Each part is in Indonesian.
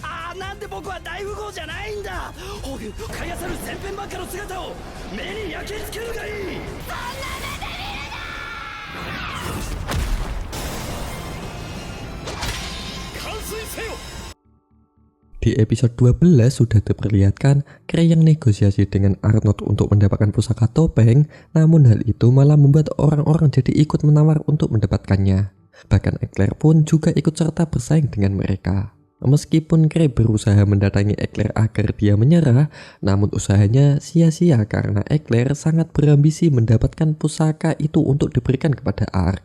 ああ、なんで僕は大富豪じゃないんだ。ホグ、かやさる千変ばっかの姿を目に焼き付けるがいい。そんな目で見るな。完遂せよ。Di episode 12 sudah diperlihatkan Cray yang negosiasi dengan Arnold untuk mendapatkan pusaka topeng, namun hal itu malah membuat orang-orang jadi ikut menawar untuk mendapatkannya. Bahkan Eclair pun juga ikut serta bersaing dengan mereka. Meskipun Cray berusaha mendatangi Eclair agar dia menyerah, namun usahanya sia-sia karena Eclair sangat berambisi mendapatkan pusaka itu untuk diberikan kepada Ark.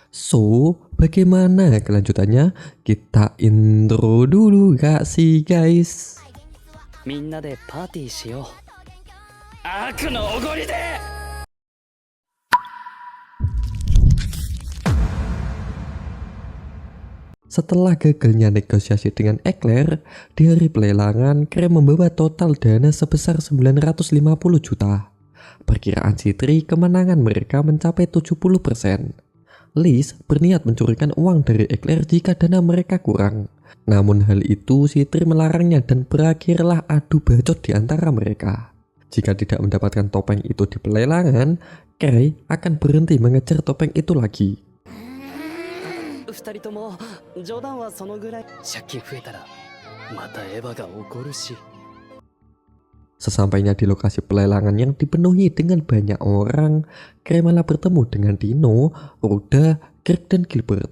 So, bagaimana kelanjutannya? Kita intro dulu gak sih guys? みんなでパーティーしよう。悪のおごりで。Setelah gagalnya negosiasi dengan Eclair, di hari pelelangan Cray membawa total dana sebesar 950 juta. Perkiraan Citri kemenangan mereka mencapai 70%. Liz berniat mencurikan uang dari Eclair jika dana mereka kurang. Namun hal itu Citri melarangnya dan berakhirlah adu bacot di antara mereka. Jika tidak mendapatkan topeng itu di pelelangan, Cray akan berhenti mengejar topeng itu lagi. 二人とも冗談はそのぐらい。借金増えたらまたエヴァが怒るし。 Sesampainya di lokasi pelelangan yang dipenuhi dengan banyak orang, Cray malah bertemu dengan Tino, Ruda, Kirk, dan Gilbert.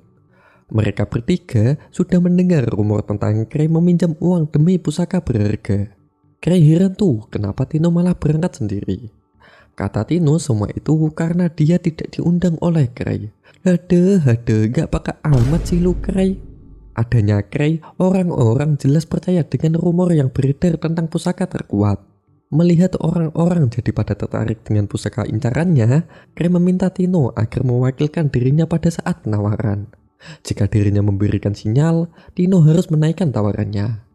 Mereka bertiga sudah mendengar rumor tentang Cray meminjam uang demi pusaka berharga. Cray heran tuh kenapa Tino malah berangkat sendiri. Kata Tino semua itu karena dia tidak diundang oleh Cray. Hade, gak pakai amat sih lu Cray. Adanya Cray, orang-orang jelas percaya dengan rumor yang beredar tentang pusaka terkuat. Melihat orang-orang jadi pada tertarik dengan pusaka incarannya, Cray meminta Tino agar mewakilkan dirinya pada saat penawaran. Jika dirinya memberikan sinyal, Tino harus menaikkan tawarannya.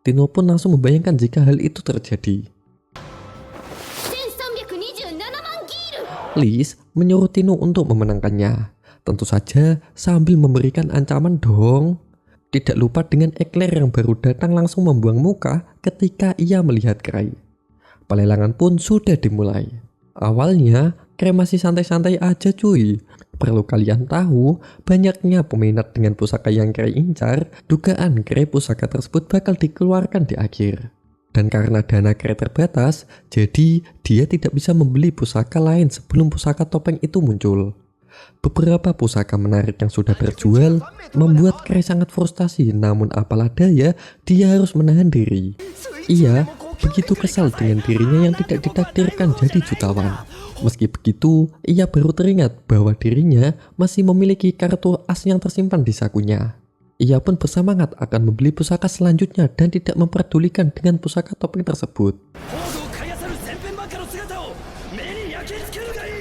Tino pun langsung membayangkan jika hal itu terjadi. Liz menyuruh Tino untuk memenangkannya. Tentu saja sambil memberikan ancaman dong. Tidak lupa dengan Eclair yang baru datang langsung membuang muka ketika ia melihat Cray. Pelelangan pun sudah dimulai. Awalnya, Cray masih santai-santai aja cuy. Perlu kalian tahu, banyaknya peminat dengan pusaka yang Cray incar, dugaan Cray pusaka tersebut bakal dikeluarkan di akhir. Dan karena dana Cray terbatas, jadi dia tidak bisa membeli pusaka lain sebelum pusaka topeng itu muncul. Beberapa pusaka menarik yang sudah terjual membuat Cray sangat frustasi, namun apalah daya, dia harus menahan diri. Ia begitu kesal dengan dirinya yang tidak ditakdirkan jadi jutawan. Meski begitu, ia baru teringat bahwa dirinya masih memiliki kartu as yang tersimpan di sakunya. Ia pun bersemangat akan membeli pusaka selanjutnya dan tidak memperdulikan dengan pusaka topeng tersebut.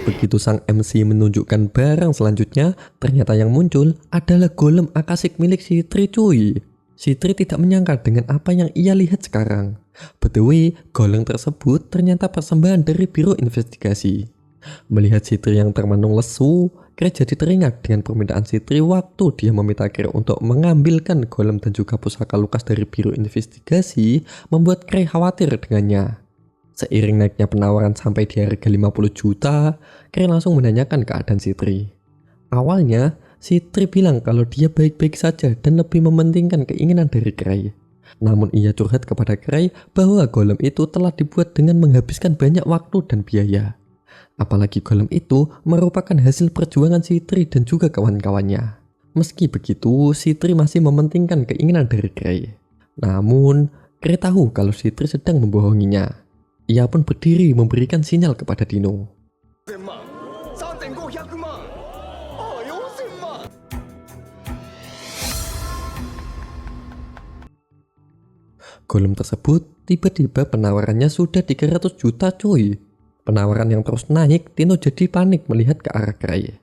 Begitu sang MC menunjukkan barang selanjutnya, ternyata yang muncul adalah golem akasik milik Citri cuy. Citri tidak menyangka dengan apa yang ia lihat sekarang. By the way, golem tersebut ternyata persembahan dari Biro Investigasi. Melihat Citri yang termenung lesu, Cray jadi teringat dengan permintaan Citri waktu dia meminta Cray untuk mengambilkan golem dan juga pusaka Lukas dari Biro Investigasi, membuat Cray khawatir dengannya. Seiring naiknya penawaran sampai di harga 50 juta, Cray langsung menanyakan keadaan Citri. Awalnya, Citri bilang kalau dia baik-baik saja dan lebih mementingkan keinginan dari Cray. Namun ia curhat kepada Cray bahwa golem itu telah dibuat dengan menghabiskan banyak waktu dan biaya. Apalagi golem itu merupakan hasil perjuangan Citri dan juga kawan-kawannya. Meski begitu, Citri masih mementingkan keinginan dari Cray. Namun, Cray tahu kalau Citri sedang membohonginya. Ia pun berdiri memberikan sinyal kepada Tino. Golem tersebut tiba-tiba penawarannya sudah 300 juta cuy. Penawaran yang terus naik, Tino jadi panik melihat ke arah Cray.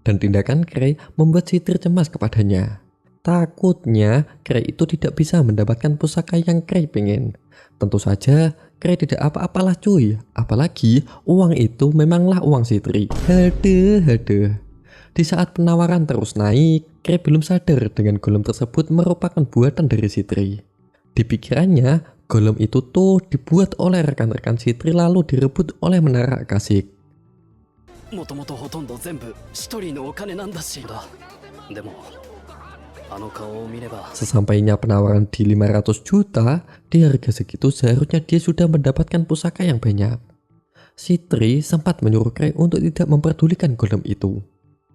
Dan tindakan Cray membuat Citri cemas kepadanya. Takutnya Cray itu tidak bisa mendapatkan pusaka yang Cray pengen. Tentu saja Cray tidak apa-apalah cuy. Apalagi uang itu memanglah uang Citri. Hade. Di saat penawaran terus naik, Kray belum sadar dengan golem tersebut merupakan buatan dari Citri. Di pikirannya, golem itu tuh dibuat oleh rekan-rekan Citri lalu direbut oleh Menara Akasik. もともとほとんど全部一人のお金なんだしだ。でもあの顔を見れば Sesampainya penawaran di 500 juta, di harga segitu seharusnya dia sudah mendapatkan pusaka yang banyak. Citri sempat menyuruh Kray untuk tidak memperdulikan golem itu.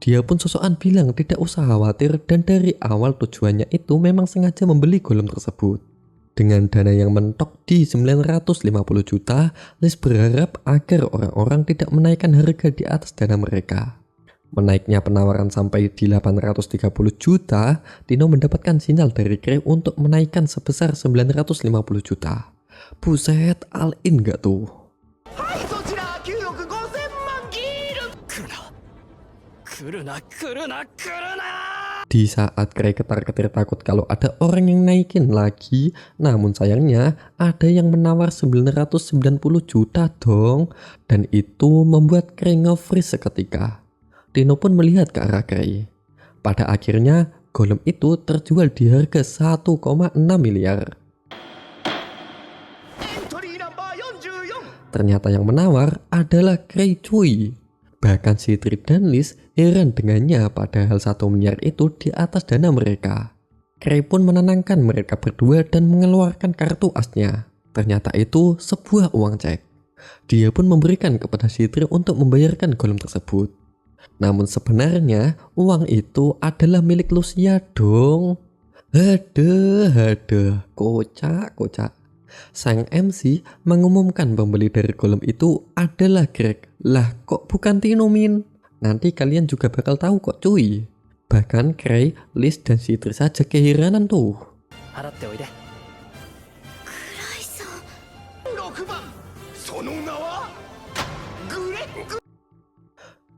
Dia pun sosokan bilang tidak usah khawatir dan dari awal tujuannya itu memang sengaja membeli golem tersebut. Dengan dana yang mentok di 950 juta, Liz berharap agar orang-orang tidak menaikkan harga di atas dana mereka. Menaiknya penawaran sampai di 830 juta, Tino mendapatkan sinyal dari Kray untuk menaikkan sebesar 950 juta. Buset, all in gak tuh? 来るな来るな来るな。 Di saat Kray ketar-ketir takut kalau ada orang yang naikin lagi, namun sayangnya ada yang menawar 990 juta dong, dan itu membuat Kray nge-freeze seketika. Tino pun melihat ke arah Kray. Pada akhirnya golem itu terjual di harga 1,6 miliar. Ternyata yang menawar adalah Kray cuy. Bahkan Citri dan Liz heran dengannya padahal 1 miliar itu di atas dana mereka. Kray pun menenangkan mereka berdua dan mengeluarkan kartu asnya. Ternyata itu sebuah uang cek. Dia pun memberikan kepada Citri untuk membayarkan golem tersebut. Namun sebenarnya uang itu adalah milik Lucia dong. Haduh, kocak. Sang MC mengumumkan pembeli dari golem itu adalah Greg. Lah kok bukan Tino Min? Nanti kalian juga bakal tahu kok cuy. Bahkan Kray, Liz dan Citri saja keheranan tuh.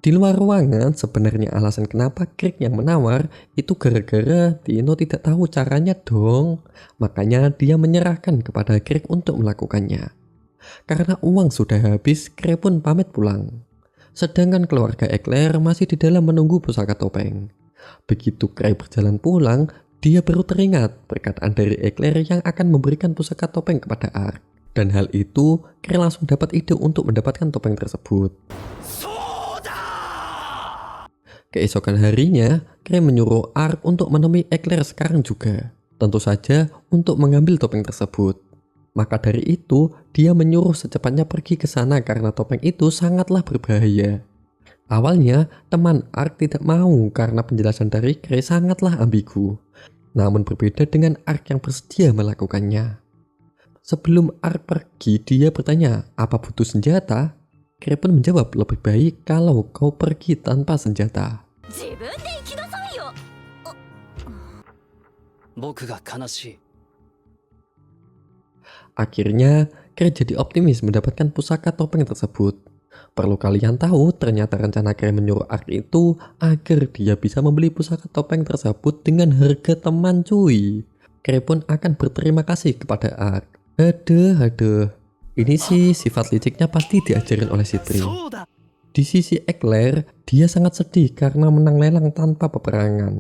Di luar ruangan, sebenarnya alasan kenapa Greg yang menawar itu gara-gara Tino tidak tahu caranya dong. Makanya dia menyerahkan kepada Greg untuk melakukannya. Karena uang sudah habis, Greg pun pamit pulang. Sedangkan keluarga Eclair masih di dalam menunggu pusaka topeng. Begitu Greg berjalan pulang, dia baru teringat perkataan dari Eclair yang akan memberikan pusaka topeng kepada Ark. Dan hal itu, Greg langsung dapat ide untuk mendapatkan topeng tersebut. Keesokan harinya, Kray menyuruh Ark untuk menemui Eclair sekarang juga. Tentu saja untuk mengambil topeng tersebut. Maka dari itu, dia menyuruh secepatnya pergi ke sana karena topeng itu sangatlah berbahaya. Awalnya, teman Ark tidak mau karena penjelasan dari Kray sangatlah ambigu. Namun berbeda dengan Ark yang bersedia melakukannya. Sebelum Ark pergi, dia bertanya, apa butuh senjata? Kray pun menjawab, lebih baik kalau kau pergi tanpa senjata. Akhirnya, Kray jadi optimis mendapatkan pusaka topeng tersebut. Perlu kalian tahu, ternyata rencana Kray menyuruh Ark itu agar dia bisa membeli pusaka topeng tersebut dengan harga teman cuy. Kray pun akan berterima kasih kepada Ark. Aduh. Ini sih sifat liciknya pasti diajarin oleh Citri. Di sisi Eclair, dia sangat sedih karena menang lelang tanpa peperangan.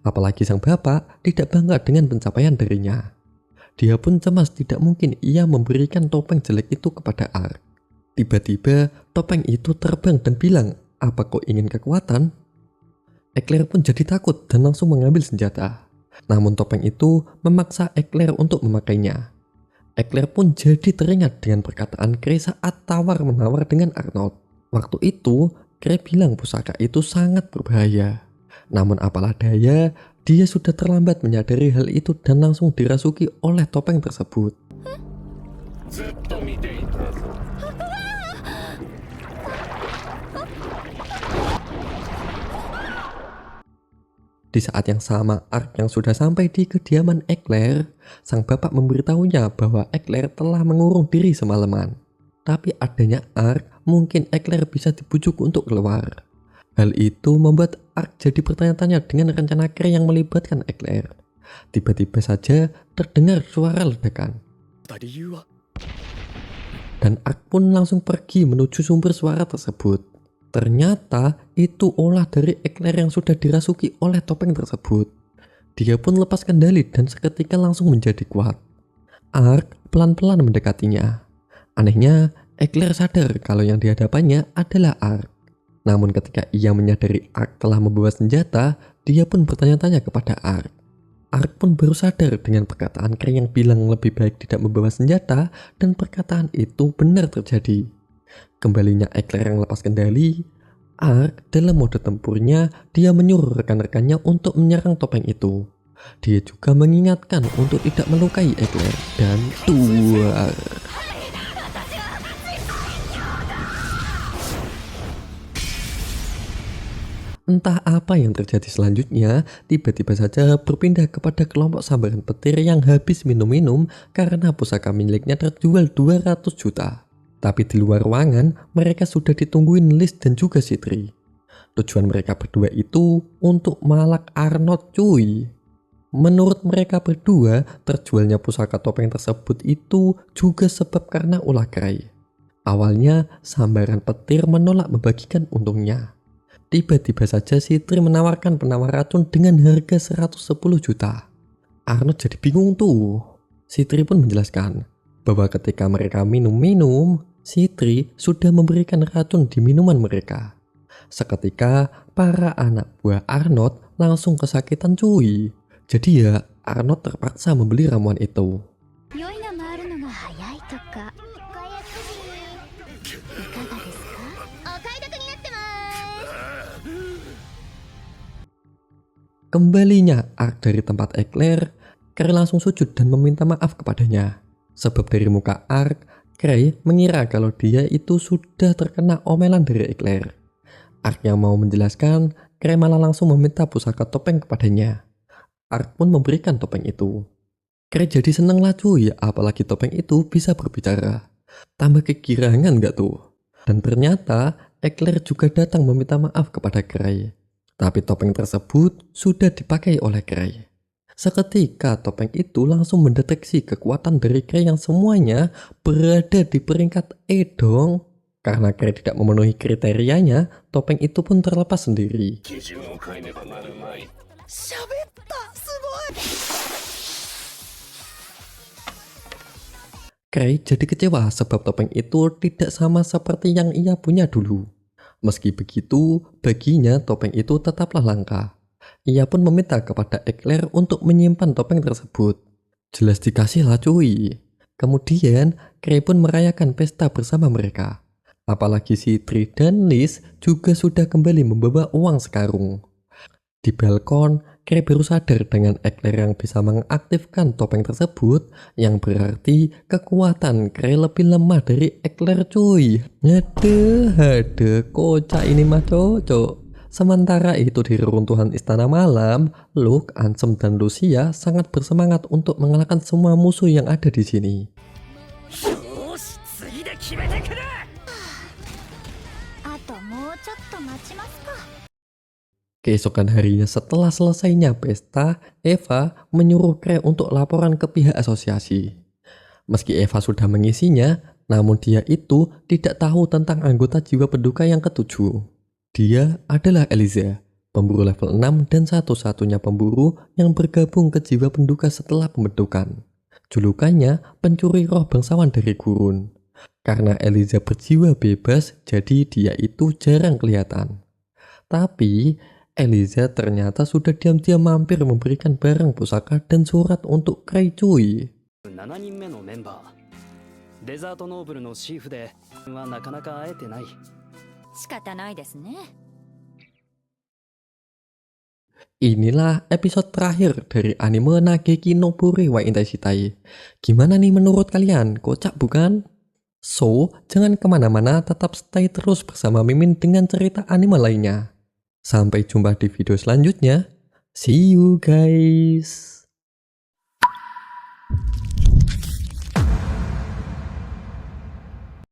Apalagi sang bapak tidak bangga dengan pencapaian darinya. Dia pun cemas tidak mungkin ia memberikan topeng jelek itu kepada Ark. Tiba-tiba topeng itu terbang dan bilang, apa kau ingin kekuatan? Eclair pun jadi takut dan langsung mengambil senjata. Namun topeng itu memaksa Eclair untuk memakainya. Eclair pun jadi teringat dengan perkataan Kray saat tawar-menawar dengan Arnold. Waktu itu, Kray bilang pusaka itu sangat berbahaya. Namun apalah daya, dia sudah terlambat menyadari hal itu dan langsung dirasuki oleh topeng tersebut. Di saat yang sama, Ark yang sudah sampai di kediaman Eclair, sang bapak memberitahunya bahwa Eclair telah mengurung diri semalaman. Tapi adanya Ark, mungkin Eclair bisa dibujuk untuk keluar. Hal itu membuat Ark jadi bertanya-tanya dengan rencana Kray yang melibatkan Eclair. Tiba-tiba saja terdengar suara ledakan. Dan Ark pun langsung pergi menuju sumber suara tersebut. Ternyata itu olah dari ekler yang sudah dirasuki oleh topeng tersebut. Dia pun lepas kendali dan seketika langsung menjadi kuat. Ark pelan-pelan mendekatinya. Anehnya, ekler sadar kalau yang dihadapannya adalah Ark. Namun ketika ia menyadari Ark telah membawa senjata, dia pun bertanya-tanya kepada Ark. Ark pun baru sadar dengan perkataan Krei yang bilang lebih baik tidak membawa senjata, dan perkataan itu benar terjadi. Kembalinya ekler yang lepas kendali, Ark dalam mode tempurnya, dia menyuruh rekan-rekannya untuk menyerang topeng itu. Dia juga mengingatkan untuk tidak melukai ekler dan tuar. Entah apa yang terjadi selanjutnya, tiba-tiba saja berpindah kepada kelompok sambaran petir yang habis minum-minum karena pusaka miliknya terjual 200 juta. Tapi di luar ruangan, mereka sudah ditungguin Liz dan juga Citri. Tujuan mereka berdua itu untuk malak Arnold cuy. Menurut mereka berdua, terjualnya pusaka topeng tersebut itu juga sebab karena ulah Krei. Awalnya, sambaran petir menolak membagikan untungnya. Tiba-tiba saja Citri menawarkan penawar racun dengan harga 110 juta. Arnold jadi bingung tuh. Citri pun menjelaskan bahwa ketika mereka minum-minum, Citri sudah memberikan racun di minuman mereka. Seketika para anak buah Arnold langsung kesakitan cuy. Jadi ya Arnold terpaksa membeli ramuan itu. Kembalinya Ark dari tempat ekler, Krei langsung sujud dan meminta maaf kepadanya. Sebab dari muka Ark, Krei mengira kalau dia itu sudah terkena omelan dari ekler. Ark yang mau menjelaskan, Krei malah langsung meminta pusaka topeng kepadanya. Ark pun memberikan topeng itu. Krei jadi seneng lah cuy, apalagi topeng itu bisa berbicara. Tambah kegirangan gak tuh? Dan ternyata ekler juga datang meminta maaf kepada Krei. Tapi topeng tersebut sudah dipakai oleh Krei. Seketika topeng itu langsung mendeteksi kekuatan dari Krei yang semuanya berada di peringkat E dong. Karena Krei tidak memenuhi kriterianya, topeng itu pun terlepas sendiri. Krei jadi kecewa sebab topeng itu tidak sama seperti yang ia punya dulu. Meski begitu, baginya topeng itu tetaplah langka. Ia pun meminta kepada ekler untuk menyimpan topeng tersebut. Jelas dikasih lah cuy. Kemudian, Krei pun merayakan pesta bersama mereka. Apalagi Citri dan Liz juga sudah kembali membawa uang sekarung. Di balkon, Krei baru sadar dengan ekler yang bisa mengaktifkan topeng tersebut, yang berarti kekuatan Krei lebih lemah dari ekler cuy. Aduh, kocak ini mah cocok. Sementara itu di reruntuhan istana malam, Luke, Ansem, dan Lucia sangat bersemangat untuk mengalahkan semua musuh yang ada di sini. Keesokan harinya setelah selesainya pesta, Eva menyuruh Krei untuk laporan ke pihak asosiasi. Meski Eva sudah mengisinya, namun dia itu tidak tahu tentang anggota jiwa penduka yang ketujuh. Dia adalah Eliza, pemburu level 6 dan satu-satunya pemburu yang bergabung ke jiwa penduka setelah pembentukan. Julukannya pencuri roh bangsawan dari gurun. Karena Eliza berjiwa bebas, jadi dia itu jarang kelihatan. Tapi Eliza ternyata sudah diam-diam mampir memberikan barang pusaka dan surat untuk Krei cuy. 7人目のメンバーデザートノーブルのシーフではなかなか会えてない。仕方ないですね。 Inilah episode terakhir dari anime Nageki no Buri wa Intai. Gimana nih menurut kalian? Kocak bukan? So, jangan kemana-mana, tetap stay terus bersama Mimin dengan cerita anime lainnya. Sampai jumpa di video selanjutnya. See you guys.